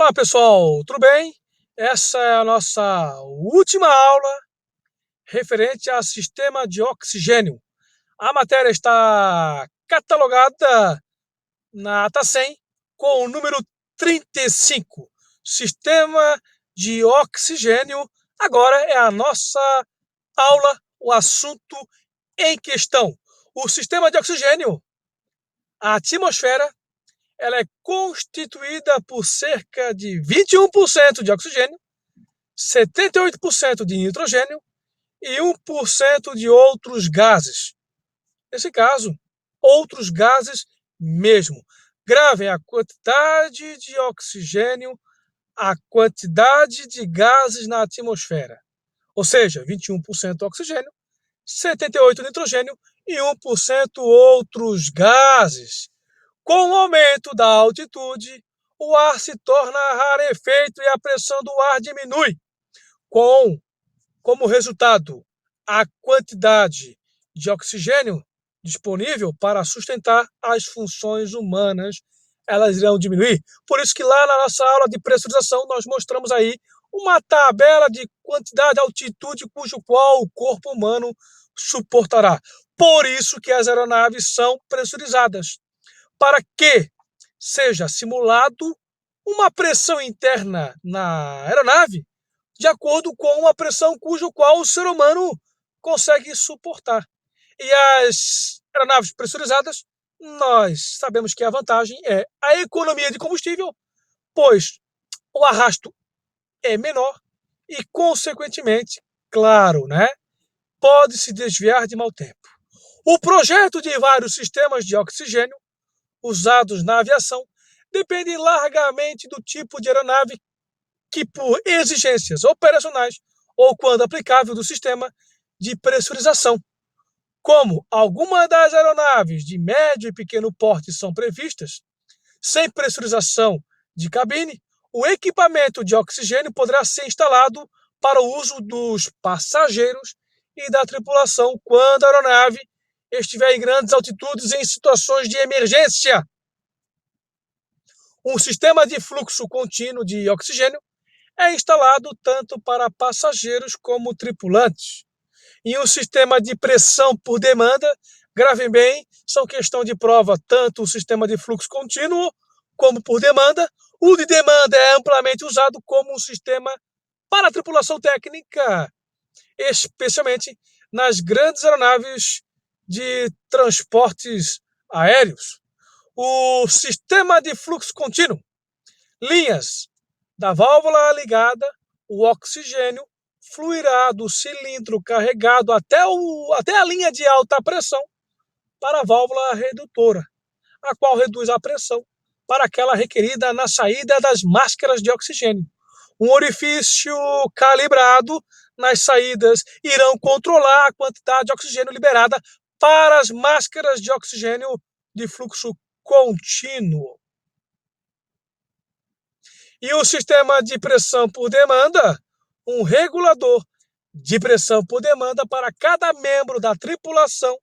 Olá pessoal, tudo bem? Essa é a nossa última aula referente a sistema de oxigênio. A matéria está catalogada na ata 100 com o número 35, sistema de oxigênio. Agora é a nossa aula, o assunto em questão. O sistema de oxigênio, a atmosfera, ela é constituída por cerca de 21% de oxigênio, 78% de nitrogênio e 1% de outros gases. Nesse caso, outros gases mesmo. Gravem a quantidade de oxigênio, a quantidade de gases na atmosfera. Ou seja, 21% oxigênio, 78% nitrogênio e 1% outros gases. Com o aumento da altitude, o ar se torna rarefeito e a pressão do ar diminui. Como resultado, a quantidade de oxigênio disponível para sustentar as funções humanas, elas irão diminuir. Por isso que lá na nossa aula de pressurização nós mostramos aí uma tabela de quantidade de altitude cujo qual o corpo humano suportará. Por isso que as aeronaves são pressurizadas, para que seja simulado uma pressão interna na aeronave de acordo com uma pressão cujo qual o ser humano consegue suportar. E as aeronaves pressurizadas, nós sabemos que a vantagem é a economia de combustível, pois o arrasto é menor e, consequentemente, claro, pode se desviar de mau tempo. O projeto de vários sistemas de oxigênio usados na aviação depende largamente do tipo de aeronave que, por exigências operacionais ou quando aplicável do sistema de pressurização. Como algumas das aeronaves de médio e pequeno porte são previstas, sem pressurização de cabine, o equipamento de oxigênio poderá ser instalado para o uso dos passageiros e da tripulação quando a aeronave estiver em grandes altitudes em situações de emergência. Um sistema de fluxo contínuo de oxigênio é instalado tanto para passageiros como tripulantes. E um sistema de pressão por demanda, gravem bem, são questão de prova tanto o sistema de fluxo contínuo como por demanda. O de demanda é amplamente usado como um sistema para a tripulação técnica, especialmente nas grandes aeronaves de transportes aéreos. O sistema de fluxo contínuo, linhas da válvula ligada, o oxigênio fluirá do cilindro carregado até a linha de alta pressão para a válvula redutora, a qual reduz a pressão para aquela requerida na saída das máscaras de oxigênio. Um orifício calibrado nas saídas irão controlar a quantidade de oxigênio liberada para as máscaras de oxigênio de fluxo contínuo. E o sistema de pressão por demanda, um regulador de pressão por demanda para cada membro da tripulação,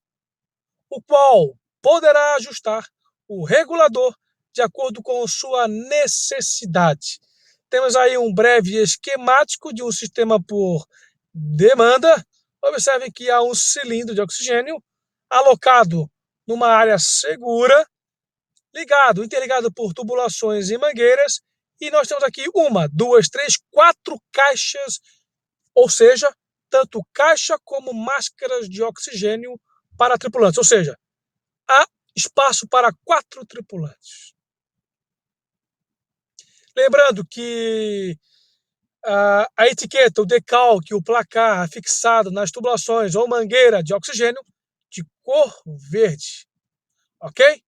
o qual poderá ajustar o regulador de acordo com sua necessidade. Temos aí um breve esquemático de um sistema por demanda. Observem que há um cilindro de oxigênio alocado numa área segura, interligado por tubulações e mangueiras, e nós temos aqui 1, 2, 3, 4 caixas, ou seja, tanto caixa como máscaras de oxigênio para tripulantes, ou seja, há espaço para 4 tripulantes. Lembrando que a etiqueta, o decalque, o placar fixado nas tubulações ou mangueira de oxigênio de cor verde, ok?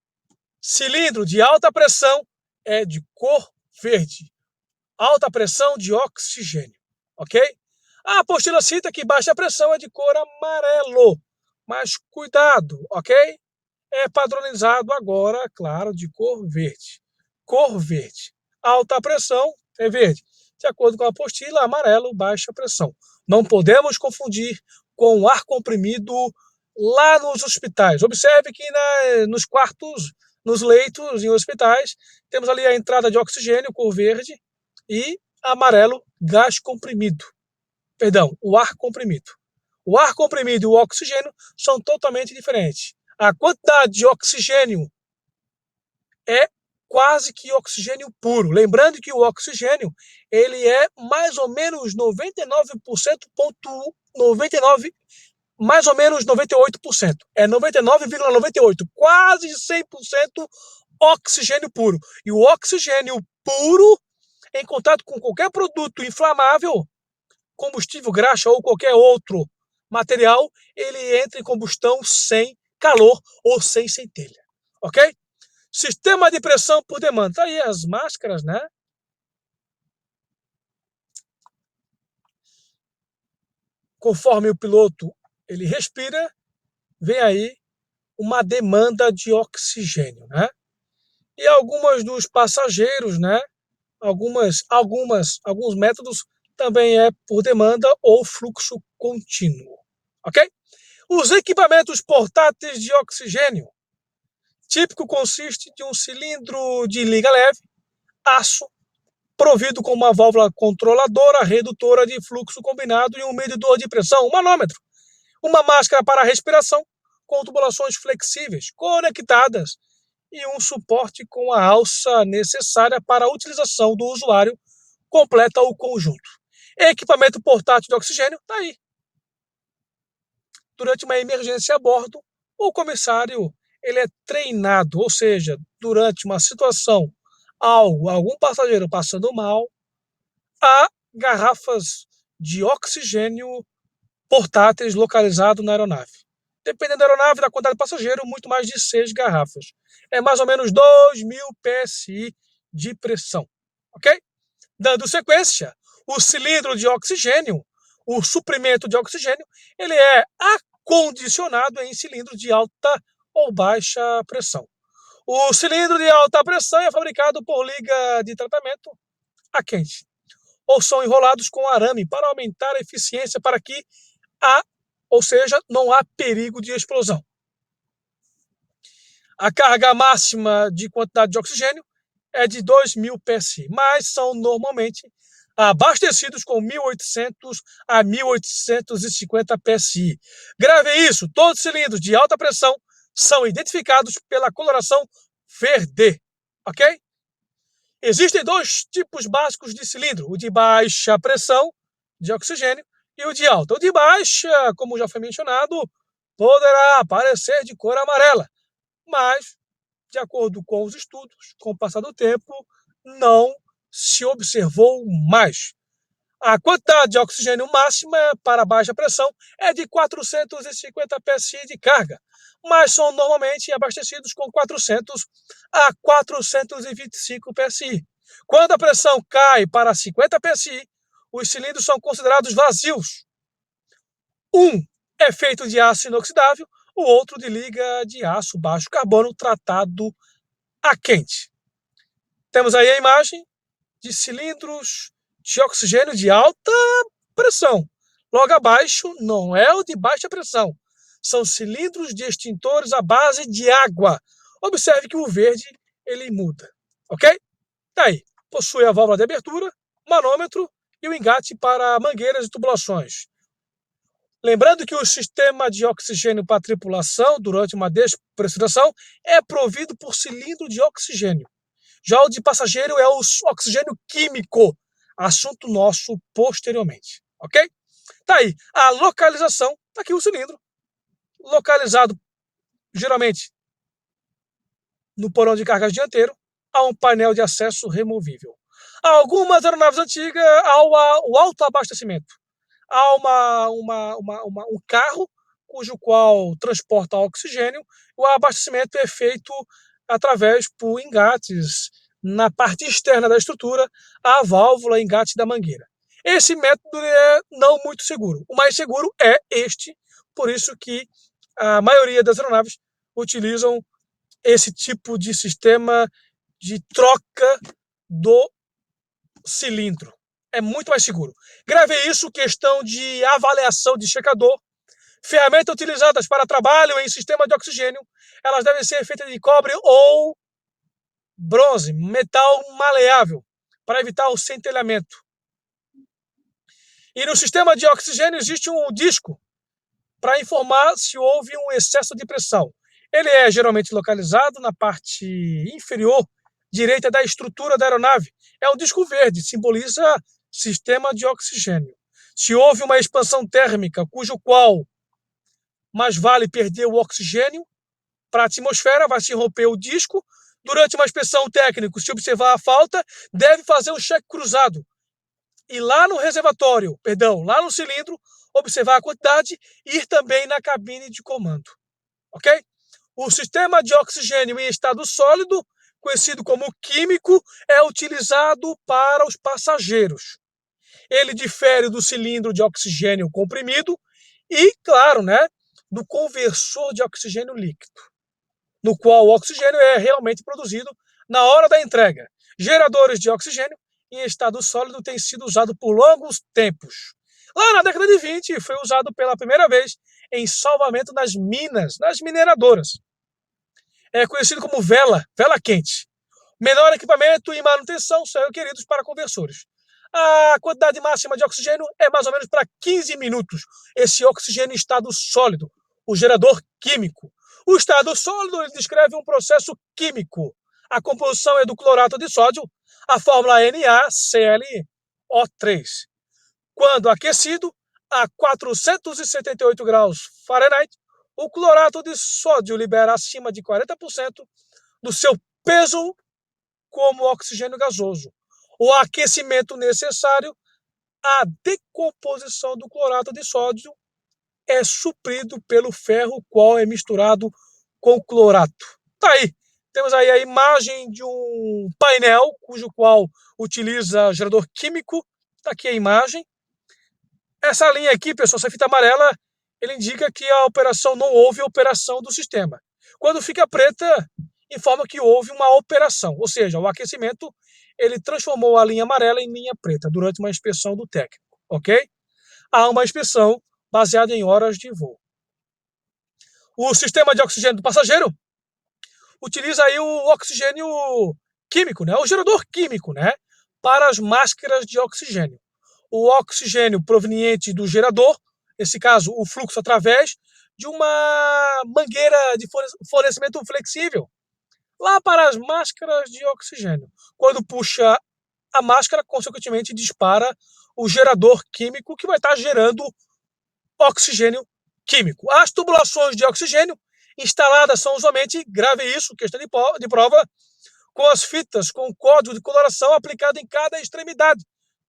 Cilindro de alta pressão é de cor verde. Alta pressão de oxigênio, ok? A apostila cita que baixa pressão é de cor amarelo, mas cuidado, ok? É padronizado agora, claro, de cor verde. Cor verde. Alta pressão é verde. De acordo com a apostila, amarelo, baixa pressão. Não podemos confundir com o ar comprimido lá nos hospitais. Observe que nos quartos, nos leitos em hospitais, temos ali a entrada de oxigênio, cor verde, e amarelo, gás comprimido. Perdão, o ar comprimido. O ar comprimido e o oxigênio são totalmente diferentes. A quantidade de oxigênio é quase que oxigênio puro. Lembrando que o oxigênio ele é mais ou menos 99%, mais ou menos 98%. É 99,98%, quase 100% oxigênio puro. E o oxigênio puro, em contato com qualquer produto inflamável, combustível, graxa ou qualquer outro material, ele entra em combustão sem calor ou sem centelha. Ok? Sistema de pressão por demanda. Tá aí as máscaras, né? Conforme o piloto ele respira, vem aí uma demanda de oxigênio, né? E algumas dos passageiros, né? Alguns métodos também é por demanda ou fluxo contínuo, ok? Os equipamentos portáteis de oxigênio. Típico consiste de um cilindro de liga leve, aço, provido com uma válvula controladora, redutora de fluxo combinado e um medidor de pressão, um manômetro. Uma máscara para respiração, com tubulações flexíveis, conectadas, e um suporte com a alça necessária para a utilização do usuário, completa o conjunto. Equipamento portátil de oxigênio, está aí. Durante uma emergência a bordo, o comissário ele é treinado, ou seja, durante uma situação, algum passageiro passando mal, há garrafas de oxigênio portáteis localizados na aeronave. Dependendo da aeronave, da quantidade de passageiro, muito mais de 6 garrafas. É mais ou menos 2.000 PSI de pressão. Ok? Dando sequência, o cilindro de oxigênio, o suprimento de oxigênio, ele é acondicionado em cilindro de alta ou baixa pressão. O cilindro de alta pressão é fabricado por liga de tratamento a quente, ou são enrolados com arame para aumentar a eficiência para que ou seja, não há perigo de explosão. A carga máxima de quantidade de oxigênio é de 2.000 PSI, mas são normalmente abastecidos com 1.800 a 1.850 PSI. Grave isso, todos os cilindros de alta pressão são identificados pela coloração verde, ok? Existem dois tipos básicos de cilindro, o de baixa pressão de oxigênio e o de alta. O de baixa, como já foi mencionado, poderá aparecer de cor amarela, mas, de acordo com os estudos, com o passar do tempo, não se observou mais. A quantidade de oxigênio máxima para baixa pressão é de 450 PSI de carga, mas são normalmente abastecidos com 400 a 425 PSI. Quando a pressão cai para 50 PSI, os cilindros são considerados vazios. Um é feito de aço inoxidável, o outro de liga de aço baixo carbono tratado a quente. Temos aí a imagem de cilindros de oxigênio de alta pressão. Logo abaixo não é o de baixa pressão. São cilindros de extintores à base de água. Observe que o verde ele muda, ok? Daí, possui a válvula de abertura, manômetro e o engate para mangueiras e tubulações. Lembrando que o sistema de oxigênio para a tripulação, durante uma despressurização, é provido por cilindro de oxigênio. Já o de passageiro é o oxigênio químico, assunto nosso posteriormente, ok? Tá aí, a localização, tá aqui o cilindro, localizado geralmente no porão de cargas dianteiro, há um painel de acesso removível. Algumas aeronaves antigas, há o autoabastecimento. Há um carro cujo qual transporta oxigênio, o abastecimento é feito através por engates na parte externa da estrutura, a válvula engate da mangueira. Esse método é não muito seguro. O mais seguro é este, por isso que a maioria das aeronaves utilizam esse tipo de sistema de troca do cilindro. É muito mais seguro. Grave isso, questão de avaliação de checador. Ferramentas utilizadas para trabalho em sistema de oxigênio, elas devem ser feitas de cobre ou bronze, metal maleável, para evitar o centelhamento. E no sistema de oxigênio existe um disco para informar se houve um excesso de pressão. Ele é geralmente localizado na parte inferior direita da estrutura da aeronave. É um disco verde, simboliza sistema de oxigênio. Se houve uma expansão térmica, cujo qual mais vale perder o oxigênio para a atmosfera, vai se romper o disco. Durante uma inspeção técnica, se observar a falta, deve fazer um cheque cruzado. E lá no reservatório, lá no cilindro, observar a quantidade e ir também na cabine de comando. Ok? O sistema de oxigênio em estado sólido, conhecido como químico, é utilizado para os passageiros. Ele difere do cilindro de oxigênio comprimido e, claro, do conversor de oxigênio líquido, no qual o oxigênio é realmente produzido na hora da entrega. Geradores de oxigênio em estado sólido têm sido usados por longos tempos. Lá na década de 20, foi usado pela primeira vez em salvamento nas minas, nas mineradoras. É conhecido como vela quente. Menor equipamento e manutenção são requeridos para conversores. A quantidade máxima de oxigênio é mais ou menos para 15 minutos. Esse oxigênio em estado sólido, o gerador químico. O estado sólido ele descreve um processo químico. A composição é do clorato de sódio, a fórmula NaClO3. Quando aquecido a 478 graus Fahrenheit, o clorato de sódio libera acima de 40% do seu peso como oxigênio gasoso. O aquecimento necessário à decomposição do clorato de sódio é suprido pelo ferro, qual é misturado com clorato. Tá aí. Temos aí a imagem de um painel, cujo qual utiliza gerador químico. Está aqui a imagem. Essa linha aqui, pessoal, essa fita amarela, ele indica que a operação não houve operação do sistema. Quando fica preta, informa que houve uma operação, ou seja, o aquecimento ele transformou a linha amarela em linha preta durante uma inspeção do técnico, ok? Há uma inspeção baseada em horas de voo. O sistema de oxigênio do passageiro utiliza aí o oxigênio químico, o gerador químico, para as máscaras de oxigênio. O oxigênio proveniente do gerador, nesse caso o fluxo através de uma mangueira de fornecimento flexível, lá para as máscaras de oxigênio. Quando puxa a máscara, consequentemente dispara o gerador químico que vai estar gerando oxigênio químico. As tubulações de oxigênio instaladas são usualmente, grave isso, questão de prova, com as fitas com código de coloração aplicado em cada extremidade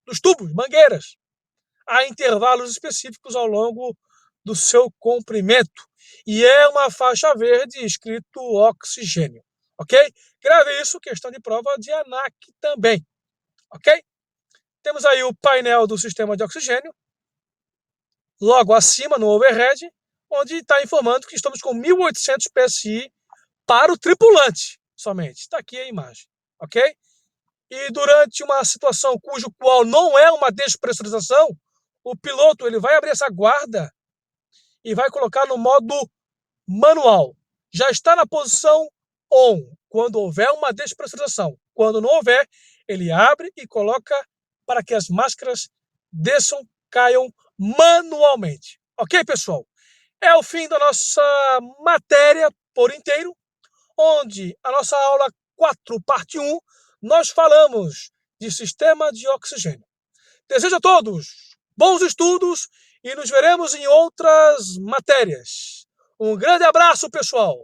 dos tubos, mangueiras, a intervalos específicos ao longo do seu comprimento. E é uma faixa verde escrito oxigênio, ok? Grave isso, questão de prova de ANAC também, ok? Temos aí o painel do sistema de oxigênio, logo acima no overhead, onde está informando que estamos com 1.800 PSI para o tripulante somente. Está aqui a imagem, ok? E durante uma situação cujo qual não é uma despressurização, o piloto ele vai abrir essa guarda e vai colocar no modo manual. Já está na posição on, quando houver uma despressurização. Quando não houver, ele abre e coloca para que as máscaras desçam, caiam manualmente. Ok, pessoal? É o fim da nossa matéria por inteiro, onde a nossa aula 4, parte 1, nós falamos de sistema de oxigênio. Desejo a todos bons estudos e nos veremos em outras matérias. Um grande abraço, pessoal!